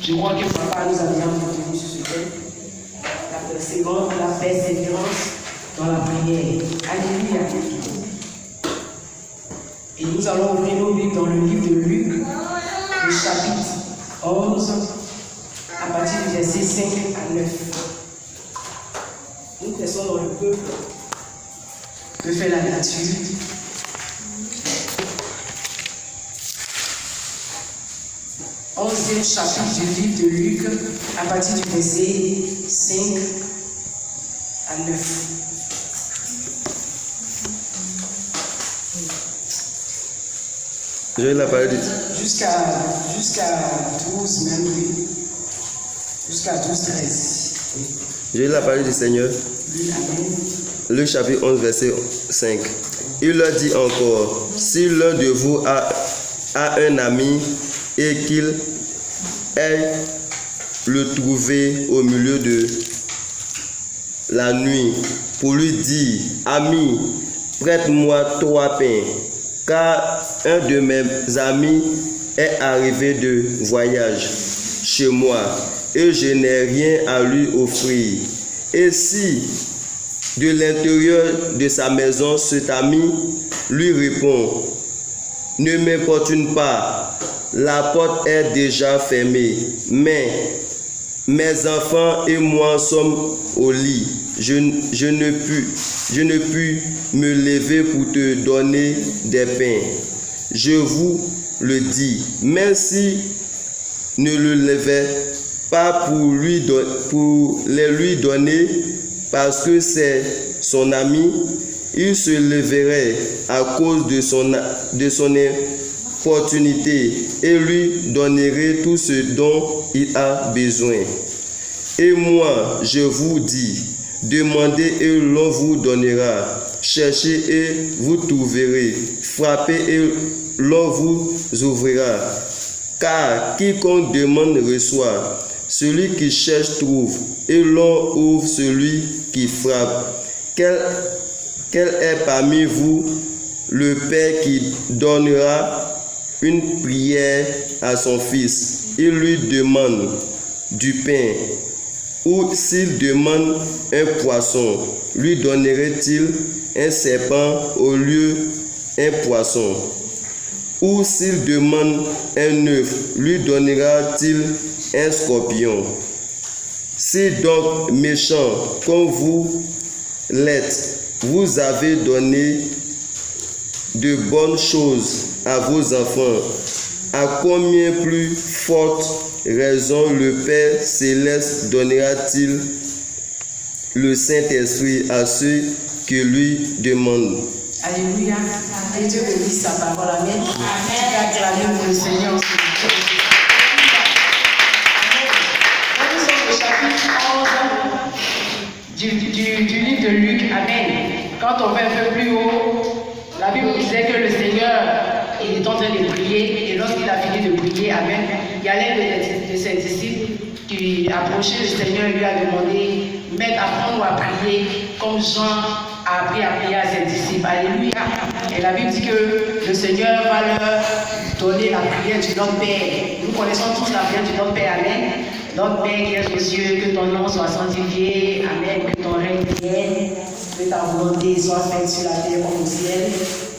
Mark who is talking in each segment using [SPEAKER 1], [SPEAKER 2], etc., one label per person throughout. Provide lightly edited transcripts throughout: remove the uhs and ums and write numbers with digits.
[SPEAKER 1] Je crois que Papa nous a bien retenu sur ce thème. La persévérance, la persévérance dans la prière. Alléluia. Et nous allons ouvrir nos Bibles dans le livre de Luc, le chapitre 11, à partir du verset 5 à 9. Nous pressons dans le peuple que fait la nature. Onzième chapitre du livre de Luc, à partir du verset 5 à 9.
[SPEAKER 2] Je vais la parole de
[SPEAKER 1] Jusqu'à 12 même, oui. Jusqu'à 12, 13. Oui.
[SPEAKER 2] Je vais la parole du Seigneur.
[SPEAKER 1] Oui, amen.
[SPEAKER 2] Le chapitre 11, verset 5. Il leur dit encore, si l'un de vous a un ami et qu'il ait le trouvé au milieu de la nuit pour lui dire, ami, prête-moi 3 pains, car un de mes amis est arrivé de voyage chez moi et je n'ai rien à lui offrir. Et si de l'intérieur de sa maison cet ami lui répond, ne m'importune pas, la porte est déjà fermée, mais mes enfants et moi sommes au lit. Je ne puis me lever pour te donner des pains. Je vous le dis, même si ne le levait pas pour les lui donner, parce que c'est son ami, il se leverait à cause de son opportunité et lui donnerait tout ce dont il a besoin. Et moi, je vous dis, demandez et l'on vous donnera, cherchez et vous trouverez, frappez et l'on vous ouvrira. Car quiconque demande reçoit, celui qui cherche trouve, et l'on ouvre celui qui frappe. Quel est parmi vous le père qui donnera une prière à son fils? Il lui demande du pain, ou s'il demande un poisson, lui donnerait-il un serpent au lieu d'un poisson? Ou s'il demande un œuf, lui donnera-t-il un scorpion? Si donc méchant comme vous l'êtes, vous avez donné de bonnes choses à vos enfants, à combien plus forte raison le Père Céleste donnera-t-il le Saint-Esprit à ceux qui lui demandent?
[SPEAKER 1] Alléluia. Que Dieu bénisse sa parole. Amen. Acclamez pour le Seigneur. Nous sommes au chapitre 11 du livre de Luc. Amen. Quand on va un peu plus haut, la Bible disait que le Seigneur il est en train de prier, et lorsqu'il a fini de prier, amen, il y a l'un de ses disciples qui approchait le Seigneur et lui a demandé, Maître, apprends-nous à prier comme Jean a appris à prier à ses disciples. Alléluia. Et la Bible dit que le Seigneur va leur donner la prière du Notre Père. Nous connaissons tous la prière du Notre Père. Amen. Notre Père qui est aux cieux, que ton nom soit sanctifié. Amen. Que ton règne vienne. Que ta volonté soit faite sur la terre comme au ciel.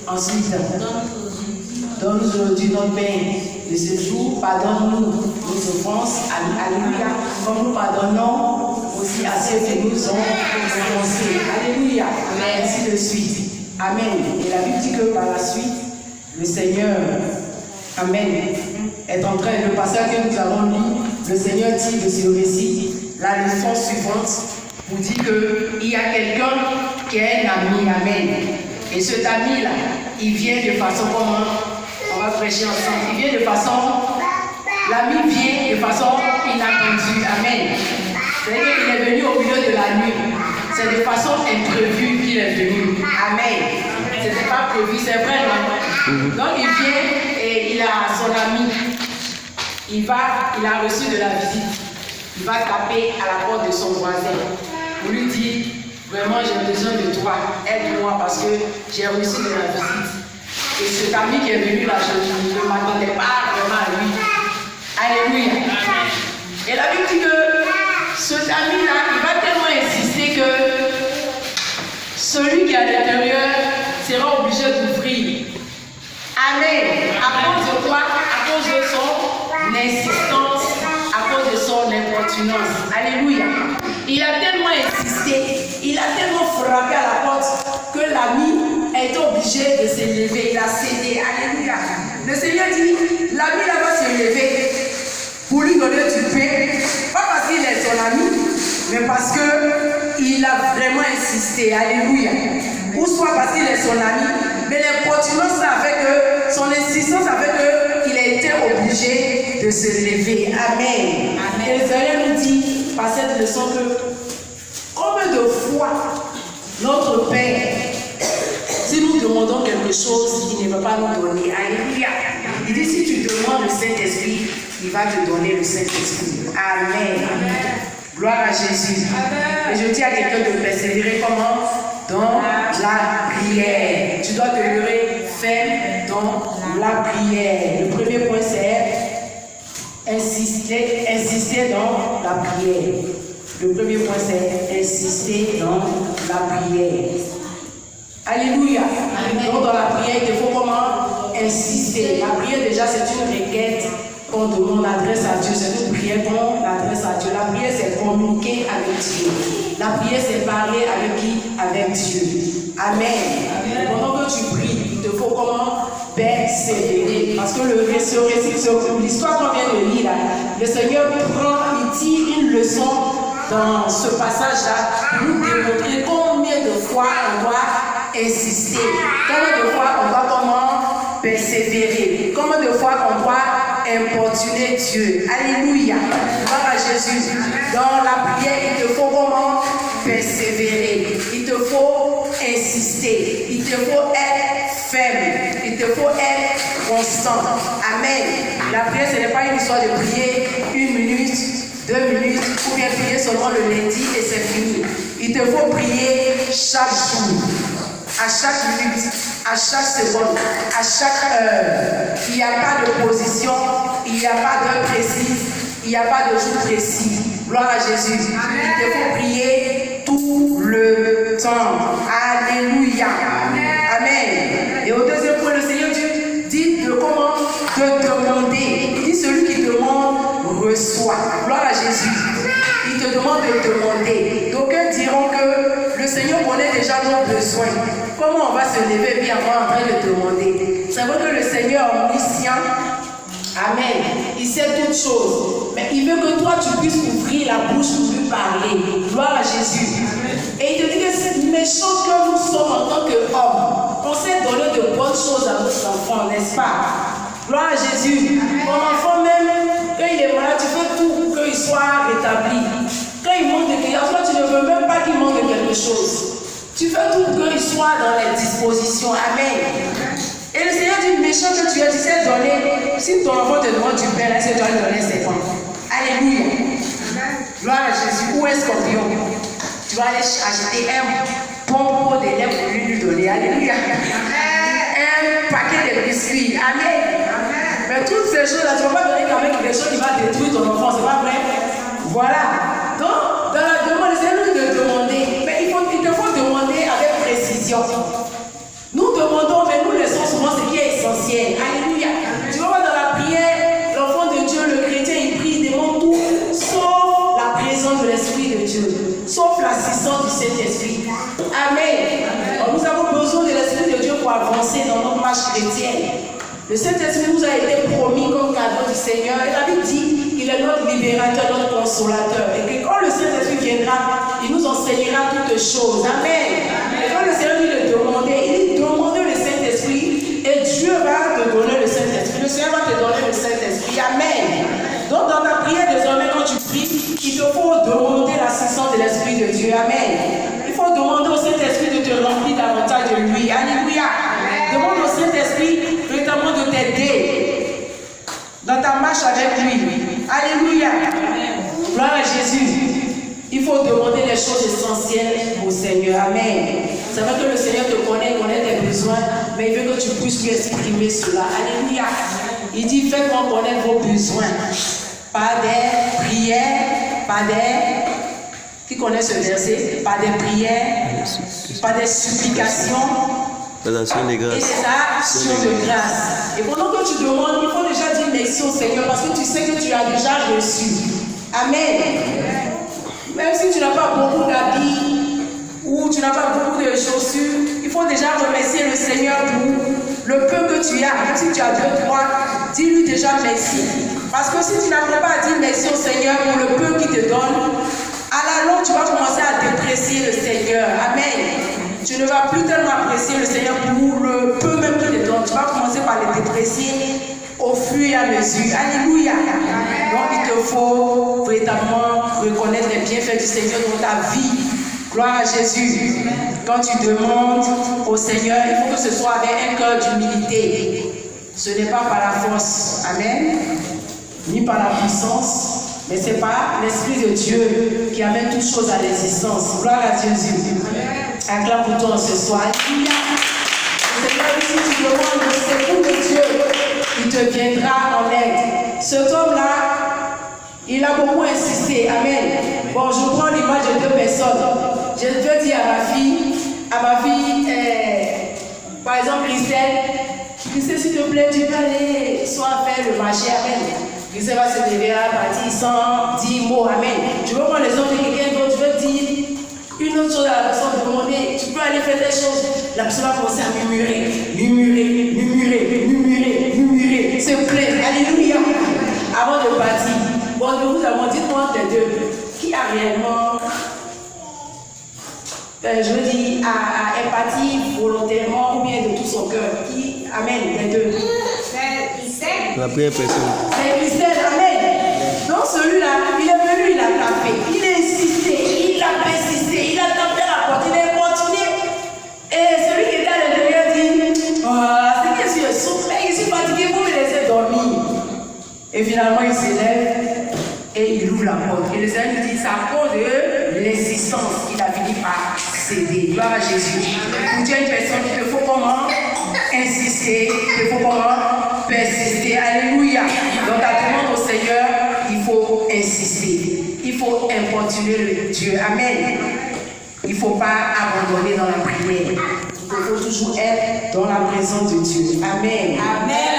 [SPEAKER 1] Ensuite, donne-nous aujourd'hui notre pain de ce jour. Pardonne-nous nos offenses. Alléluia. Comme nous pardonnons aussi à ceux qui nous ont offensés. Alléluia. Amen. Ainsi de suite. Amen. Et la Bible dit que par la suite, le Seigneur, amen, est en train, le passage que nous avons lu, le Seigneur dit de ce récit la leçon suivante pour dire qu'il y a quelqu'un qui est un ami. Amen. Et cet ami-là, il vient de façon comment? On va prêcher ensemble. Il vient de façon, l'ami vient de façon inattendue. Amen. C'est-à-dire qu'il est venu au milieu de la nuit. C'est de façon imprévue qu'il est venu. Amen. Ce n'était pas prévu, c'est vrai, non? Donc il vient et il a son ami. Il a reçu de la visite. Il va taper à la porte de son voisin. Pour lui dire, vraiment j'ai besoin de toi, aide-moi parce que j'ai reçu de la visite. Et cet ami qui est venu là, je ne m'attendais pas vraiment à lui. Alléluia. finances. Alléluia. Il a tellement insisté, il a tellement frappé à la porte que l'ami est obligé de se lever. Il a cédé. Alléluia. Le Seigneur dit, l'ami là va se lever pour lui donner du pain. Pas parce qu'il est son ami, mais parce qu'il a vraiment insisté. Alléluia. Ou soit parce qu'il est son ami, mais l'importance a fait que, son insistance a fait qu'il a été obligé de se lever. Amen. Et le Seigneur nous dit par cette leçon que combien de fois notre Père, si nous demandons quelque chose, il ne va pas nous donner. Alléluia. Il dit si tu demandes le Saint-Esprit, il va te donner le Saint-Esprit. Amen. Gloire à Jésus. Amen. Et je dis à quelqu'un de persévérer comment? Dans la prière. Tu dois demeurer ferme dans la prière. Le premier point c'est insister dans la prière. Le premier point c'est insister dans la prière. Alléluia. Amen. Donc dans la prière, il faut comment? Insister. La prière déjà c'est une requête qu'on demande, adresse à Dieu. C'est une prière qu'on adresse à Dieu. La prière c'est communiquer avec Dieu. La prière c'est parler avec qui? Avec Dieu. Amen. Amen. Pendant que tu pries, il te faut comment? Persévérer. Parce que l'histoire qu'on vient de lire là, le Seigneur prend, il tire une leçon dans ce passage-là pour nous démontrer combien de fois on doit insister, combien de fois on doit comment? Persévérer, combien de fois on doit importuner Dieu. Alléluia. Gloire à Jésus. Dans la prière, il te faut comment? Persévérer. Il te faut insister. Il te faut être ferme. Il te faut être constant. Amen. La prière, ce n'est pas une histoire de prier 1 minute, 2 minutes, ou bien prier seulement le lundi et c'est fini. Il te faut prier chaque jour, à chaque minute, à chaque seconde, à chaque heure. Il n'y a pas de position, il n'y a pas d'heure précise, il n'y a pas de jour précis. Gloire à Jésus. Amen. Il te faut prier tout le temps. Alléluia. Amen. Et au deuxième point, le Seigneur dit de comment? De demander. Il dit celui qui demande reçoit. Gloire à Jésus. Il te demande de demander. D'aucuns diront que le Seigneur connaît déjà nos besoins. Comment on va se lever et bien avoir en train de demander? C'est vrai que le Seigneur omniscient, amen, il sait toutes choses. Mais il veut que toi tu puisses ouvrir la bouche pour lui parler. Gloire à Jésus. Et il te dit que c'est méchant que nous sommes en tant qu'hommes. On sait donner de bonnes choses à nos enfants, n'est-ce pas? Gloire à Jésus. Mon enfant même, quand il est malade, tu fais tout pour qu'il soit rétabli. Quand il manque de quelque chose, toi tu ne veux même pas qu'il manque de quelque chose. Tu fais tout pour qu'il soit dans les dispositions. Amen. Et le Seigneur dit, méchant que tu es, tu sais donner. Si ton enfant te demande du pain, là, tu dois lui donner 50. Alléluia. Gloire à Jésus. Où est scorpion? Tu vas aller acheter un bon pot de lait pour lui donner. Alléluia. Un paquet de biscuits. Amen. Mais toutes ces choses-là, tu ne vas pas donner quand même quelque chose qui va détruire ton enfant. C'est pas vrai? Voilà. Donc, dans la demande, c'est nous de demander. Mais il te faut demander avec précision. Nous demandons, mais nous laissons souvent ce qui est essentiel. Alléluia. Tu vas voir dans la prière, l'enfant de Dieu, le chrétien, il prie, il demande tout, sauf la présence de l'Esprit de Dieu, sauf l'assistance du Saint-Esprit. Amen. Alors, nous avons besoin de l'Esprit de Dieu pour avancer dans notre marche chrétienne. Le Saint-Esprit nous a été promis comme cadeau du Seigneur. Et la Bible dit qu'il est notre libérateur, notre consolateur. Et que quand le Saint-Esprit viendra, il nous enseignera toutes choses. Amen. Et quand le Seigneur dit de demander, il dit demander le Saint-Esprit et Dieu va te donner le Saint-Esprit. Le Seigneur va te donner le Saint-Esprit. Amen. Donc dans ta prière désormais, quand tu pries, il te faut demander l'assistance de l'Esprit de Dieu. Amen. Il faut demander au Saint-Esprit de te remplir davantage de lui. Alléluia. Demande au Saint-Esprit véritablement de t'aider dans ta marche avec lui. Alléluia. Gloire à Jésus. Il faut demander les choses essentielles au Seigneur. Amen. C'est vrai que le Seigneur te connaît, il connaît tes besoins, mais il veut que tu puisses lui exprimer cela. Alléluia. Il dit, faites-moi connaître vos besoins. Par des prières, par des... Qui connaît ce verset? Par des prières, par des supplications,
[SPEAKER 2] par l'action de grâce.
[SPEAKER 1] Et des actions de grâce. Et pendant que tu demandes, il faut déjà dire merci au Seigneur parce que tu sais que tu as déjà reçu. Amen. Même si tu n'as pas beaucoup d'habits ou tu n'as pas beaucoup de chaussures, il faut déjà remercier le Seigneur pour le peu que tu as. Même si tu as 2, 3, dis-lui déjà merci. Parce que si tu n'apprends pas à dire merci au Seigneur pour le peu qu'il te donne, à la longue, tu vas commencer à déprécier le Seigneur. Amen. Tu ne vas plus tellement apprécier le Seigneur pour le peu même qu'il te donne. Tu vas commencer par le déprécier au fur et à mesure. Alléluia. Donc il te faut véritablement reconnaître les bienfaits du Seigneur dans ta vie. Gloire à Jésus. Quand tu demandes au Seigneur, il faut que ce soit avec un cœur d'humilité. Ce n'est pas par la force. Amen. Ni par la puissance. Mais c'est par l'Esprit de Dieu qui amène toutes choses à l'existence. Gloire à Jésus. Acclame pour toi ce soir. Alléluia. Seigneur, si tu demandes le secours de Dieu, il te viendra en aide. Cet homme-là, il a beaucoup insisté. Amen. Bon, je prends l'image de 2 personnes. Je veux dire à ma fille, par exemple, Christelle, s'il te plaît, tu peux aller soit faire le marché. Amen. Christelle va se lever à partir sans 10 mots. Amen. Je veux prendre les autres de quelqu'un d'autre. Je veux dire une autre chose à la personne, demander, tu peux aller faire des choses. La personne va commencer à murmurer, se plaindre. Alléluia. Avant de partir, bon, je vous demande, dites-moi entre les deux, qui a réellement, je veux dire, a empathie volontairement ou bien de tout son cœur? Qui amène les deux?
[SPEAKER 2] La première personne.
[SPEAKER 1] C'est Christelle, amen. Donc celui-là, il est venu, il a tapé, il a insisté, il a persisté, il a tapé à la porte, il a continué. Et celui qui était à l'intérieur dit, c'est que je souffre, je suis fatigué, vous me laissez dormir. Et finalement, il s'élève et il ouvre la porte. Et le Seigneur lui dit, c'est à cause de l'insistance qu'il a fini par céder. Gloire à Jésus. Pour Dieu, une personne, il te faut comment insister, il te faut comment persister. Alléluia. Donc, à demande au Seigneur, il faut insister. Il faut importuner le Dieu. Amen. Il ne faut pas abandonner dans la prière. Il faut toujours être dans la présence de Dieu. Amen. Amen.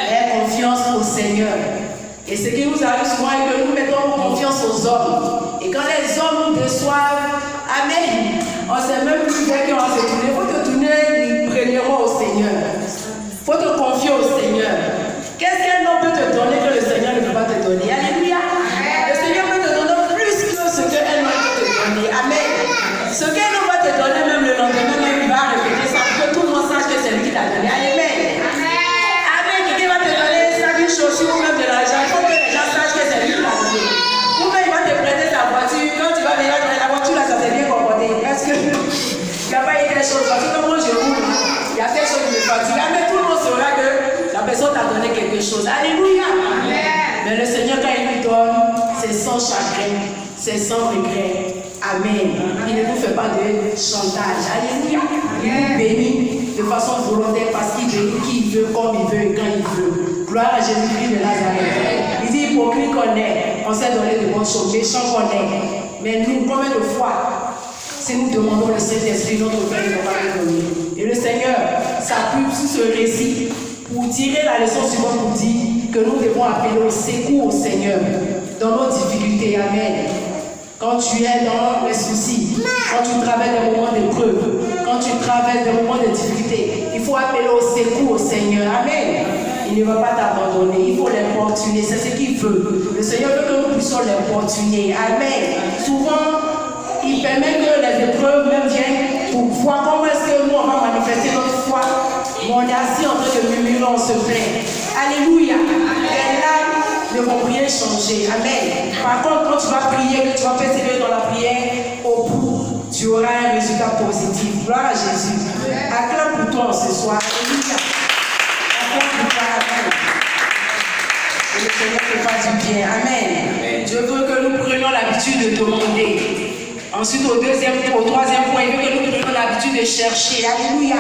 [SPEAKER 1] Aie confiance au Seigneur. Et ce qui nous arrive souvent est que nous mettons confiance aux hommes. Et quand les hommes nous déçoivent, amen, on ne sait même plus vers qui on va se tourner. Il faut te tourner premièrement au Seigneur. Il faut te confier au Seigneur. Qu'est-ce qu'un homme peut te donner que le Seigneur ne peut pas te donner? Alléluia. Le Seigneur peut te donner plus que ce qu'un homme peut te donner. Amen. Ce qu'un homme va te donner, même le lendemain, même il va répéter ça pour que tout le monde sache que c'est lui qui t'a donné. Amen. Amen. Quelqu'un va te donner ça, une chaussure ou même de l'argent. Il faut que les gens sachent que c'est lui qui t'a donné. Ou même il va te prêter ta voiture. Quand tu vas venir dans la voiture, là, ça s'est bien comporté. Parce que il n'y a pas eu des choses. Parce que quand moi je roule, il y a des choses qui me fatiguent. Mais tout le monde saura que la personne t'a donné quelque chose. Alléluia. Mais le Seigneur, quand il nous donne, c'est sans chagrin, c'est sans regret. Amen. Il ne nous fait pas de chantage. Alléluia. Il nous bénit de façon volontaire parce qu'il bénit qui il veut, comme il veut et quand il veut. Gloire à Jésus-Christ de Nazareth. Il dit hypocrite qu'on est, on s'est donné de bonnes choses, méchant qu'on est. Mais nous, combien de fois, si nous demandons le Saint-Esprit, notre Père ne va pas nous donner. Et le Seigneur s'appuie sur ce récit pour tirer la leçon suivante, pour dire que nous devons appeler au secours au Seigneur dans nos difficultés. Amen. Quand tu es dans les soucis, quand tu traverses des moments d'épreuve, quand tu traverses des moments de difficulté, il faut appeler au secours au Seigneur. Amen. Il ne va pas t'abandonner, il faut l'importuner, c'est ce qu'il veut. Le Seigneur veut que nous puissions l'importuner. Amen. Souvent, il permet que les épreuves même viennent pour voir comment est-ce que nous on va manifester notre foi. Mais on est assis en train de murmurer, on se plaint. Alléluia. Et là, ne vont rien changer. Amen. Par contre, quand tu vas prier, que tu vas persévérer dans la prière, au bout, tu auras un résultat positif. Gloire à Jésus. Acclame pour toi ce soir. Alléluia. Acclame pour toi. Amen. Que le Seigneur te fasse du bien. Amen. Je veux que nous prenions l'habitude de demander. Ensuite, au troisième point, il veut que nous prenions l'habitude de chercher. Alléluia.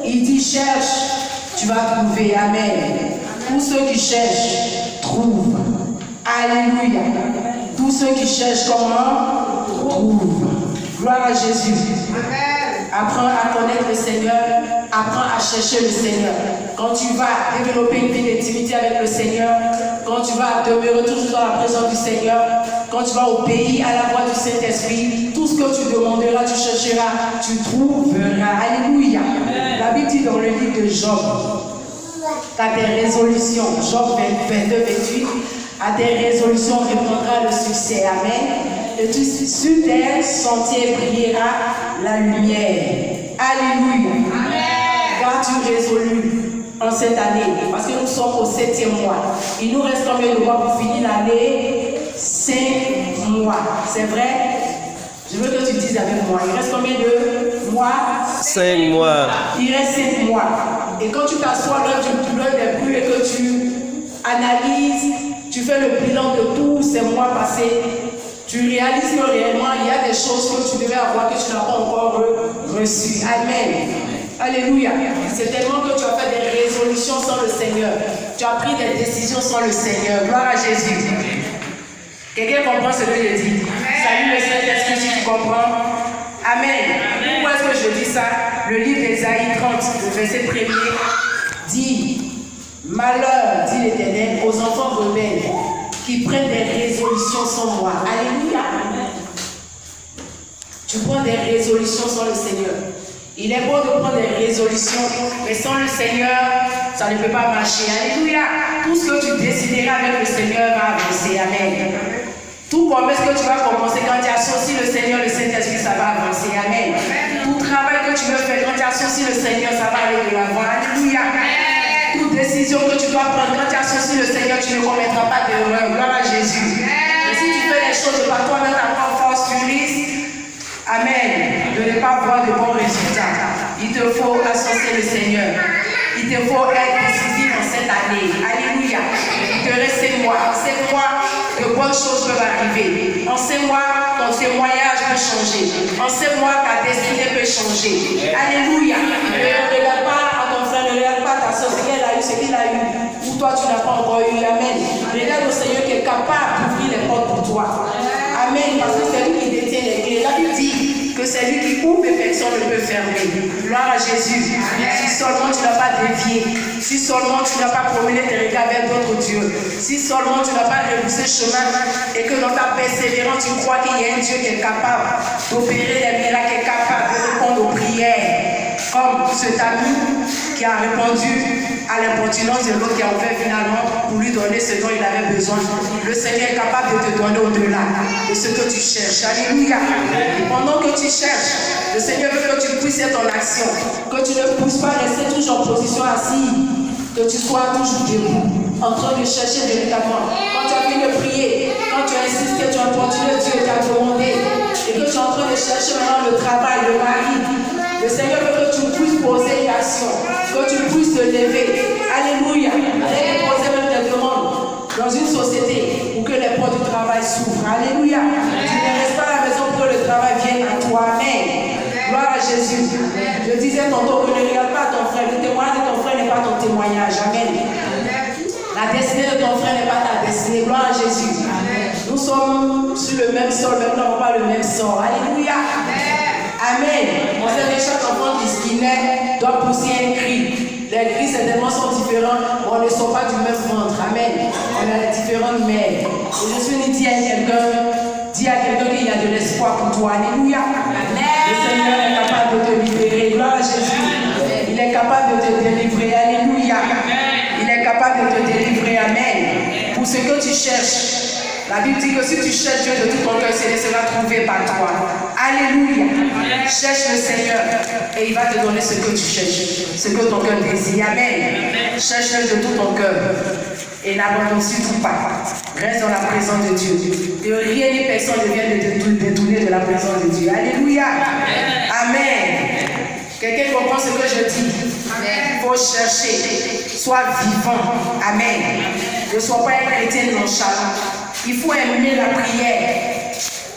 [SPEAKER 1] Il dit cherche, tu vas trouver. Amen. Tous ceux qui cherchent, trouvent. Alléluia. Tous ceux qui cherchent comment? Trouvent. Gloire à Jésus. Apprends à connaître le Seigneur, apprends à chercher le Seigneur. Quand tu vas développer une vie d'intimité avec le Seigneur, quand tu vas demeurer toujours dans la présence du Seigneur, quand tu vas obéir à la voix du Saint-Esprit, tout ce que tu demanderas, tu chercheras, tu trouveras. Alléluia. La Bible dit dans le livre de Job, qu'à tes résolutions, Job 22, 28, à tes résolutions répondra le succès. Amen. Et sur tes sentiers brillera la lumière. Alléluia. Qu'as-tu résolu en cette année? Parce que nous sommes au 7e mois. Il nous reste combien de mois pour finir l'année? 5 mois. C'est vrai? Je veux que tu dises avec moi. Il reste combien de mois?
[SPEAKER 2] 5 mois.
[SPEAKER 1] Il reste 5 mois. Et quand tu t'assois là, tu pleures des pluies et que tu analyses, tu fais le bilan de tous ces mois passés, tu réalises que réellement, il y a des choses que tu devais avoir que tu n'as pas encore reçues. Amen. Alléluia. C'est tellement que tu as fait des résolutions sans le Seigneur. Tu as pris des décisions sans le Seigneur. Gloire à Jésus. Quelqu'un comprend ce que je dis? Salut le Saint-Esprit si tu comprends. Amen. Pourquoi est-ce que je dis ça? Le livre d'Ésaïe 30, le verset 1er, dit: malheur, dit l'Éternel, aux enfants rebelles qui prennent des résolutions sans moi. Alléluia. Tu prends des résolutions sans le Seigneur. Il est bon de prendre des résolutions, mais sans le Seigneur, ça ne peut pas marcher. Alléluia. Tout ce que tu décideras avec le Seigneur va avancer. Amen. Tout promesse que tu vas commencer, quand tu associes le Seigneur, le Saint-Esprit, ça va avancer. Amen. Tout travail que tu veux faire, quand tu associes le Seigneur, ça va aller de l'avant. Alléluia. Toute décision que tu dois prendre, quand tu associes le Seigneur, tu ne commettras pas d'erreur. Gloire à Jésus. Mais si tu fais les choses par toi-même, ta propre force, tu risques, amen, de ne pas voir de bons résultats. Il te faut associer le Seigneur. Il te faut être décisif en cette année. Alléluia. Il te reste 5 mois. En 5 mois, de bonnes choses peuvent arriver. En 5 mois, ton témoignage peut changer. En 5 mois, ta destinée peut changer. Alléluia. Ne regarde pas à ton frère, ne regarde pas à ta soeur, ce qu'elle a eu, ce qu'il a eu. Ou toi, tu n'as pas encore eu. Amen. Regarde au Seigneur qui est capable d'ouvrir les portes pour toi. Amen. Parce que c'est lui qui détient les clés. La Bible dit que c'est lui qui ouvre et personne ne peut fermer. Gloire à Jésus. Si seulement tu n'as pas dévié, si seulement tu n'as pas promené tes regards vers d'autres dieux, si seulement tu n'as pas rebroussé chemin et que dans ta persévérance tu crois qu'il y a un Dieu qui est capable d'opérer des miracles, qui est capable de répondre aux prières, comme cet ami qui a répondu à l'importunance de l'autre qui a ouvert finalement pour lui donner ce dont il avait besoin. Le Seigneur est capable de te donner au-delà de ce que tu cherches. Alléluia. Et pendant que tu cherches, le Seigneur veut que tu puisses être en action, que tu ne puisses pas rester toujours en position assise, que tu sois toujours debout, en train de chercher véritablement. Quand tu as fini de prier, quand tu as insisté, tu as continué, Dieu t'a demandé, et que tu es en train de chercher maintenant le travail, le mari, le Seigneur veut que tu puisses poser une action, que tu puisses te lever. Alléluia. Et poser même des demandes dans une société pour que les portes du travail s'ouvrent. Alléluia. Tu ne restes pas à la maison pour que le travail vienne à toi. Amen. Gloire à Jésus. Je disais tantôt que ne regarde pas ton frère. Le témoignage de ton frère n'est pas ton témoignage. Amen. La destinée de ton frère n'est pas ta destinée. Gloire à Jésus. Nous sommes sur le même sol, même nous n'avons pas le même sort. Alléluia. Amen. On sait que chaque enfant qui naît doit pousser un cri. Les cris certainement sont différents, mais on ne sort pas du même ventre. Amen. On a les différentes mères. Et je suis venu dire à quelqu'un, dis à quelqu'un qu'il y a de l'espoir pour toi. Alléluia. Le Seigneur est capable de te libérer. Gloire à Jésus. Il est capable de te délivrer. Alléluia. Il est capable de te délivrer. Amen. Pour ce que tu cherches. La Bible dit que si tu cherches Dieu de tout ton cœur, il sera trouvé par toi. Alléluia. Cherche le Seigneur et il va te donner ce que tu cherches, ce que ton cœur désire. Amen. Cherche-le de tout ton cœur et n'abandonne surtout pas. Reste dans la présence de Dieu. Que rien ni personne ne vienne te détourner de la présence de Dieu. Alléluia. Amen. Quelqu'un comprend ce que je dis? Il faut chercher. Sois vivant. Amen. Ne sois pas un chrétien nonchalant. Il faut aimer la prière.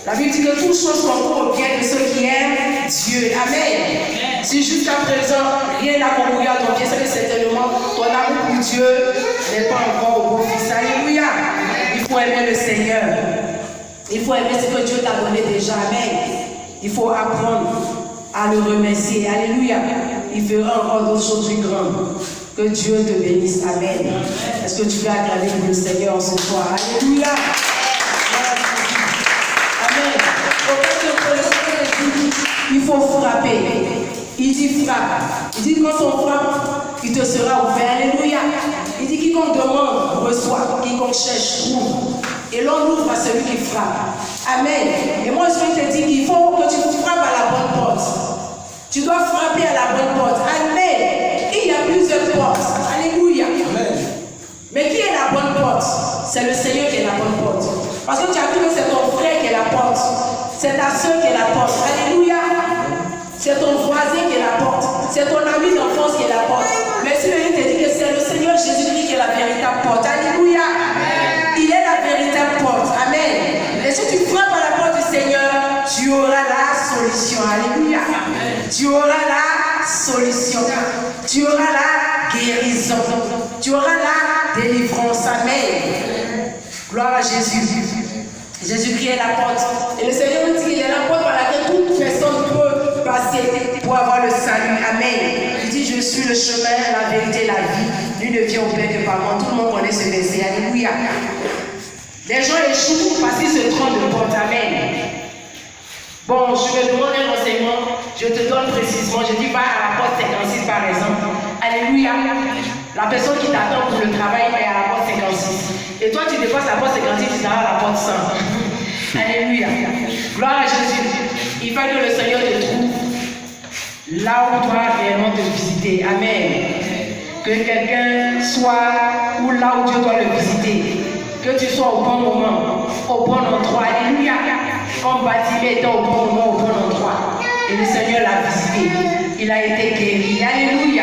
[SPEAKER 1] La Bible dit que toutes choses concourent au bien de ceux qui aiment Dieu. Amen. Si jusqu'à présent, rien n'a concouru à ton bien, c'est que certainement ton amour pour Dieu n'est pas encore au bon fils. Alléluia. Il faut aimer le Seigneur. Il faut aimer ce que Dieu t'a donné déjà. Amen. Il faut apprendre à le remercier. Alléluia. il fera encore d'autres choses plus grandes. Que Dieu te bénisse. Amen. Est-ce que tu veux acclamer pour le Seigneur ce soir? Alléluia. Amen. Il faut frapper. Il dit frappe. Il dit quand on frappe, il te sera ouvert. Alléluia. Il dit quiconque demande, reçoit. Quiconque cherche, trouve. Et l'on ouvre à celui qui frappe. Amen. Et moi, je te dis qu'il faut que tu frappes à la bonne porte. Tu dois frapper à la bonne porte. Amen. Il y a plusieurs portes. Alléluia. Amen. Mais qui est la bonne porte? C'est le Seigneur qui est la bonne porte. Parce que tu as cru que c'est ton frère qui est la porte. C'est ta soeur qui est la porte. Alléluia. C'est ton voisin qui est la porte. C'est ton ami d'enfance qui est la porte. Mais si le te dit que c'est le Seigneur Jésus-Christ qui est la véritable porte. Alléluia. Il est la véritable porte. Amen. Et si tu frappes à la porte du Seigneur, tu auras la solution. Alléluia. Tu auras la solution. Tu auras la guérison. Tu auras la délivrance. Amen. Gloire à Jésus. Jésus-Christ est la porte. Et le Seigneur nous dit qu'il est la porte par laquelle toute personne peut passer pour avoir le salut. Amen. Il dit, je suis le chemin, la vérité, la vie. Nul ne vient au Père que par moi. Tout le monde connaît ce verset. Alléluia. Les gens échouent parce qu'ils se trompent de porte. Amen. Bon, je vais demander un renseignement. Je te donne précisément. Je dis, va à la porte 56 par exemple. Alléluia. La personne qui t'attend pour le travail est à la porte 56. Et toi, tu dépasses la porte 56, tu seras à la porte 100. Alléluia. Gloire à Jésus. Il faut que le Seigneur te trouve là où tu dois réellement te visiter. Amen. Que quelqu'un soit ou là où Dieu doit le visiter. Que tu sois au bon moment, au bon endroit. Alléluia. Comme Bartimée était au bon moment, au bon endroit. Et le Seigneur l'a visité. Il a été guéri. Alléluia.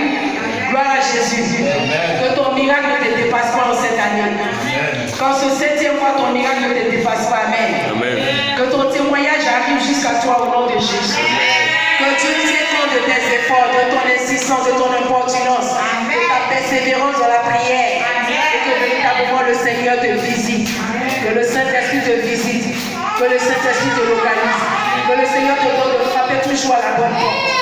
[SPEAKER 1] Gloire à Jésus. Amen. Que ton miracle ne te dépasse pas en cette année. Amen. Quand ce 7e mois, ton miracle ne te dépasse pas. Amen. Amen. Que ton témoignage arrive jusqu'à toi au nom de Jésus. Amen. Que Dieu tienne compte de tes efforts, de ton insistance, de ton importunance, de ta persévérance dans la prière. Amen. Et que véritablement le Seigneur te visite. Amen. Que le Saint-Esprit te visite. Que le Saint-Esprit te localise. Que le Seigneur te donne de frapper toujours à la bonne porte.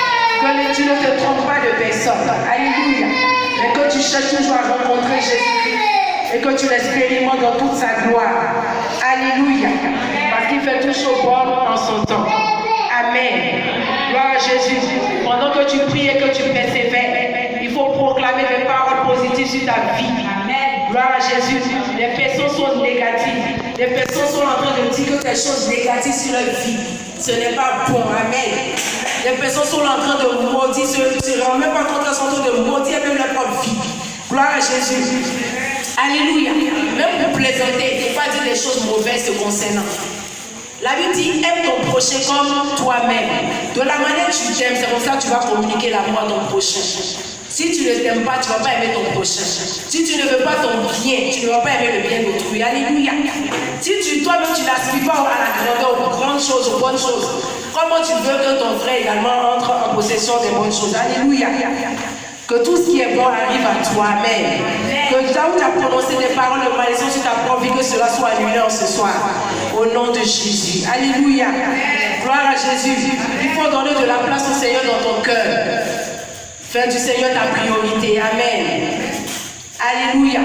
[SPEAKER 1] Que tu ne te trompes pas de personne. Alléluia. Mais que tu cherches toujours à rencontrer Jésus-Christ. Et que tu l'expérimentes dans toute sa gloire. Alléluia. Parce qu'il fait toujours bon en son temps. Amen. Gloire à Jésus. Pendant que tu pries et que tu persévères, il faut proclamer des paroles positives sur ta vie. Amen. Gloire à Jésus. Les personnes sont négatives. Les personnes sont en train de dire que des choses négatives sur leur vie. Ce n'est pas bon. Amen. Les personnes sont en train de maudire, se rendent même pas compte, elles sont en train de maudire même leur propre vie. Gloire à Jésus. Alléluia. Même pour plaisanter, il ne faut pas dire des choses mauvaises te concernant. La Bible dit, aime ton prochain comme toi-même. De la manière que tu t'aimes, c'est comme ça que tu vas communiquer l'amour à ton prochain. Si tu ne t'aimes pas, tu ne vas pas aimer ton prochain. Si tu ne veux pas ton bien, tu ne vas pas aimer le bien d'autrui. Alléluia. Si toi-même tu n'aspires pas à la grandeur, aux grandes choses, aux bonnes choses, comment tu veux que ton frère également entre en possession des bonnes choses? Alléluia. Que tout ce qui est bon arrive à toi. Amen. Que là où tu as prononcé des paroles de malédiction sur ta propre vie, que cela soit annulé en ce soir. Au nom de Jésus. Alléluia. Gloire à Jésus. Il faut donner de la place au Seigneur dans ton cœur. Faire du Seigneur ta priorité. Amen. Alléluia.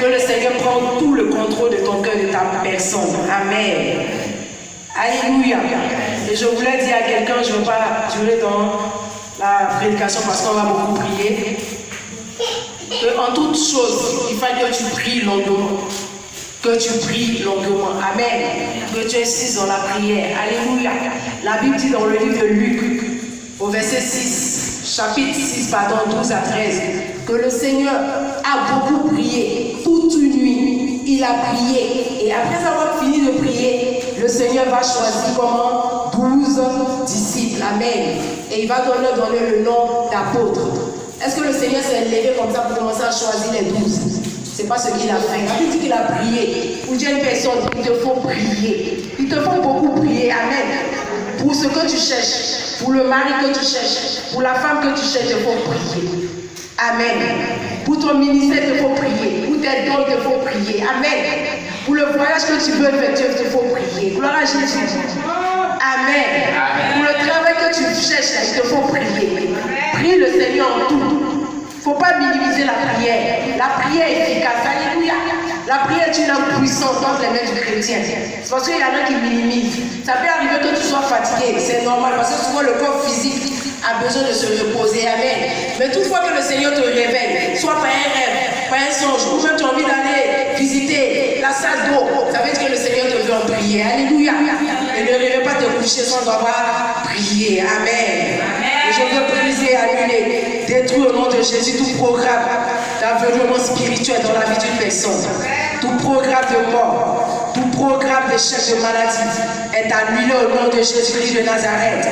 [SPEAKER 1] Que le Seigneur prenne tout le contrôle de ton cœur, de ta personne. Amen. Alléluia. Et je voulais dire à quelqu'un, je ne veux pas durer dans la prédication parce qu'on va beaucoup prier, qu'en toute chose, il faut que tu pries longuement. Que tu pries longuement. Amen. Que tu insistes dans la prière. Alléluia. La Bible dit dans le livre de Luc, au verset 6, chapitre 6, pardon, 12 à 13, que le Seigneur a beaucoup prié toute une nuit. Il a prié. Et après avoir fini de prier, le Seigneur va choisir comment 12 disciples. Amen. Et il va donner le nom d'apôtres. Est-ce que le Seigneur s'est levé comme ça pour commencer à choisir les 12? Ce n'est pas ce qu'il a fait. La Bible dit qu'il a prié. Pour dire à une personne, il te faut prier. Il te faut beaucoup prier. Amen. Pour ce que tu cherches, pour le mari que tu cherches, pour la femme que tu cherches, il te faut prier. Amen. Pour ton ministère, il te faut prier. Pour tes dons, il te faut prier. Amen. Pour le voyage que tu veux effectuer, il te faut prier. Gloire à Jésus. Amen. Pour le travail que tu cherches, il te faut prier. Prie le Seigneur pas minimiser la prière. La prière est efficace. Alléluia. La prière est une arme puissante dans les mains du chrétien. C'est parce qu'il y en a qui minimisent. Ça peut arriver que tu sois fatigué. C'est normal parce que souvent le corps physique a besoin de se reposer. Amen. Mais toutefois que le Seigneur te révèle, soit par un rêve, par un songe, ou même tu as envie d'aller visiter la salle d'eau, ça veut dire que le Seigneur te veut en prier. Alléluia. Et ne rêve pas te coucher sans avoir prié. Amen. Et je veux briser, annuler, détruire au nom de Jésus tout programme d'aveuglement spirituel dans la vie d'une personne. Tout programme de mort, tout programme d'échec de maladie est annulé au nom de Jésus-Christ de Nazareth.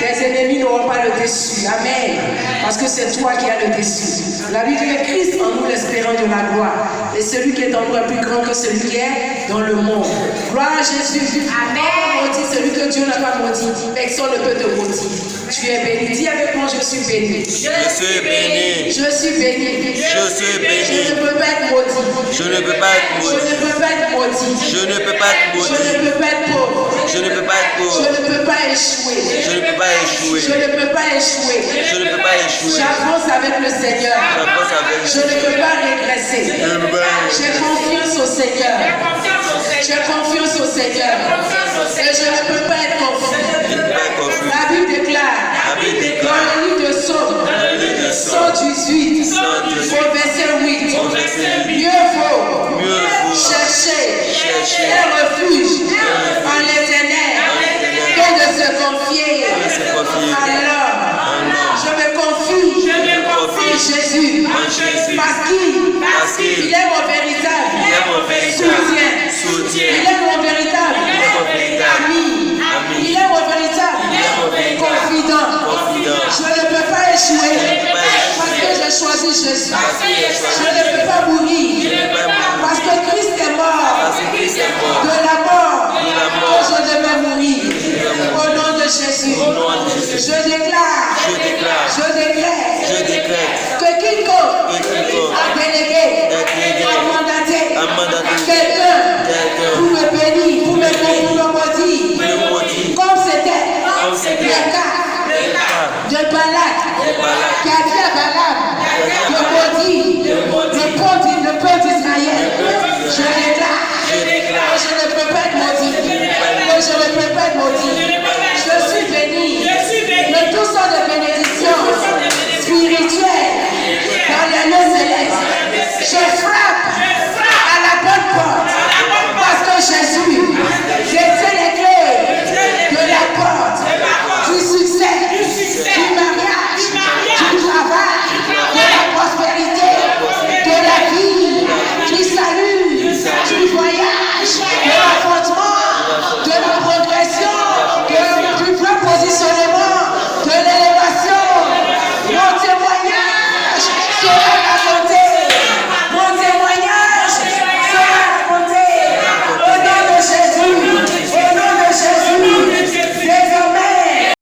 [SPEAKER 1] Tes ennemis n'auront pas le dessus. Amen. Parce que c'est toi qui as le dessus. La Bible dit que Christ en nous l'espérant de la gloire. Et celui qui est en nous est plus grand que celui qui est dans le monde. Gloire à Jésus. Amen. Maudit celui que Dieu n'a pas maudit. Personne ne peut te maudire. Tu es béni. Dis avec moi, je suis béni.
[SPEAKER 2] Je suis béni.
[SPEAKER 1] Je suis béni.
[SPEAKER 2] Je suis béni.
[SPEAKER 1] Je ne peux pas être maudit.
[SPEAKER 2] Je ne peux pas être
[SPEAKER 1] Je
[SPEAKER 2] maudit.
[SPEAKER 1] ne peux pas être maudit.
[SPEAKER 2] Je ne peux pas être
[SPEAKER 1] Je
[SPEAKER 2] maudit.
[SPEAKER 1] ne peux pas être pauvre.
[SPEAKER 2] Je ne peux pas être
[SPEAKER 1] Je
[SPEAKER 2] pauvre.
[SPEAKER 1] ne peux pas échouer.
[SPEAKER 2] Je ne peux pas échouer.
[SPEAKER 1] Je ne peux pas échouer.
[SPEAKER 2] Je ne peux pas échouer.
[SPEAKER 1] J'avance avec le Seigneur.
[SPEAKER 2] J'avance avec
[SPEAKER 1] Je ne peux pas régresser.
[SPEAKER 2] Je ne peux pas
[SPEAKER 1] J'ai confiance au Seigneur. J'ai confiance au Seigneur. Et je ne peux pas être confus.
[SPEAKER 2] confus.
[SPEAKER 1] La Bible déclare
[SPEAKER 2] La Bible déclare
[SPEAKER 1] dans le livre de Psaume 118 au verset 8. Mieux vaut chercher un refuge en l'Éternel que de se confier à l'homme. Je me confie en Jésus parce qu'il est mon véritable soutien. Il est mon véritable ami. Il est mon véritable confident. Je ne peux pas échouer parce que j'ai choisi Jésus. Je ne peux pas mourir parce que Christ est mort. De la mort, je devais mourir. Au nom de Jésus, je déclare